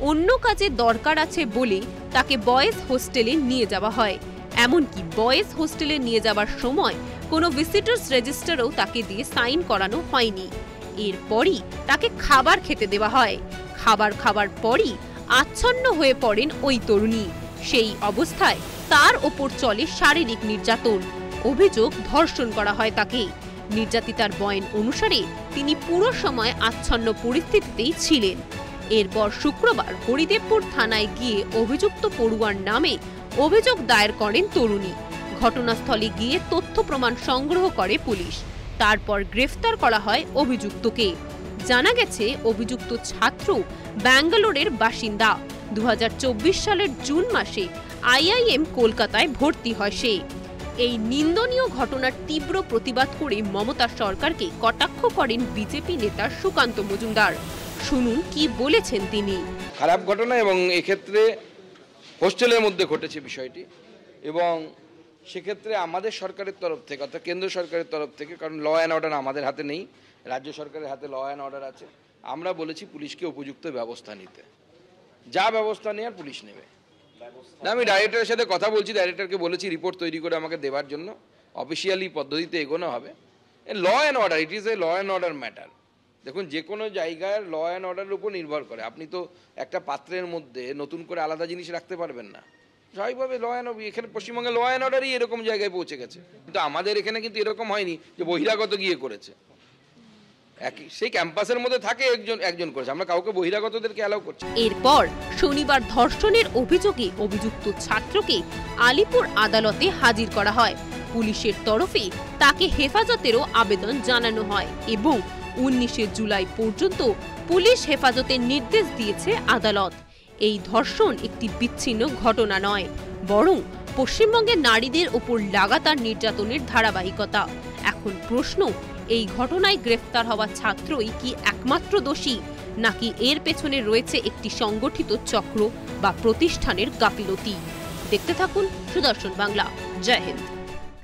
অন্য কাজে দরকার আছে বলে তাকে বয়েজ হোস্টেলে নিয়ে যাওয়া হয়। এমনকি বয়েজ হোস্টেলে নিয়ে যাওয়ার সময় কোনো ভিজিটর্স রেজিস্টারও তাকে দিয়ে সাইন করানো হয়নি। এরপরই তাকে খাবার খেতে দেওয়া হয়। খাবার খাওয়ার পরই আচ্ছন্ন হয়ে পড়েন ওই তরুণী। সেই অবস্থায় তার ওপর চলে শারীরিক নির্যাতন। অভিযোগ ধর্ষণ করা হয় তাকে। নির্যাতিতার বয়ান অনুসারে তিনি পুরো সময় আচ্ছন্ন পরিস্থিতিতেই ছিলেন। এরপর শুক্রবার হরিদেবপুর থানায় গিয়ে অভিযুক্ত পড়ুয়ার নামে অভিযোগ দায়ের করেন তরুণী। ঘটনাস্থলে গিয়ে তথ্য প্রমাণ সংগ্রহ করে পুলিশ। তারপর গ্রেফতার করা হয় অভিযুক্তকে। জানা গেছে অভিযুক্ত ছাত্র ব্যাঙ্গালোরের বাসিন্দা। 2024 সালের জুন মাসে IIM কলকাতায় ভর্তি হয় সে। এই নিন্দনীয় ঘটনার তীব্র প্রতিবাদ করে মমতা সরকারকে কটাক্ষ করেন বিজেপি নেতা সুকান্ত মজুমদার। শুনুন কি বলেছেন তিনি। খারাপ ঘটনা এবং এক্ষেত্রে হোস্টেলের মধ্যে ঘটেছে বিষয়টি, এবং সেক্ষেত্রে আমাদের সরকারের তরফ থেকে অর্থাৎ কেন্দ্র সরকারের তরফ থেকে, কারণ ল অ্যান্ড অর্ডার আমাদের হাতে নেই, রাজ্য সরকারের হাতে ল অ্যান্ড অর্ডার আছে, আমরা বলেছি পুলিশকে উপযুক্ত ব্যবস্থা নিতে। যা ব্যবস্থা নেওয়ার পুলিশ নেবে। না, আমি ডাইরেক্টরের সাথে কথা বলছি, ডাইরেক্টরকে বলেছি রিপোর্ট তৈরি করে আমাকে দেওয়ার জন্য। অফিসিয়ালি পদ্ধতিতে এগোনো হবে। Law and order, it is a law and order matter. দেখুন, যে কোনো জায়গায় ল অ্যান্ড অর্ডারের উপর নির্ভর করে। আপনি তো একটা পাত্রের মধ্যে নতুন করে আলাদা জিনিস রাখতে পারবেন না। স্বাভাবিকভাবে ল অ্যান্ড এখানে পশ্চিমবঙ্গে ল অ্যান্ড অর্ডারই এরকম জায়গায় পৌঁছে গেছে, কিন্তু আমাদের এখানে কিন্তু এরকম হয়নি যে বহিরাগত গিয়ে করেছে। সেই ক্যাম্পাসের মধ্যে থাকে একজন করেছে, আমরা কাউকে বহিরাগতদেরকে অ্যালাউ করছি। এরপর শনিবার ধর্ষণের অভিযোগে অভিযুক্ত ছাত্রকে আলিপুর আদালতে হাজির করা হয়। পুলিশের তরফে তাকে হেফাজতেরও আবেদন জানানো হয় এবং 19 জুলাই পর্যন্ত পুলিশ হেফাজতের নির্দেশ দিয়েছে আদালত। এই ধর্ষণ একটি বিচ্ছিন্ন ঘটনা নয়, বরং পশ্চিমবঙ্গের নারীদের উপর লাগাতার নির্যাতনের ধারাবাহিকতা। এখন প্রশ্ন, এই ঘটনায় গ্রেফতার হওয়া ছাত্রই কি একমাত্র দোষী, নাকি এর পেছনে রয়েছে একটি সংগঠিত চক্র বা প্রতিষ্ঠানের গাফিলতি? দেখতে থাকুন সুদর্শন বাংলা। জয় হিন্দ।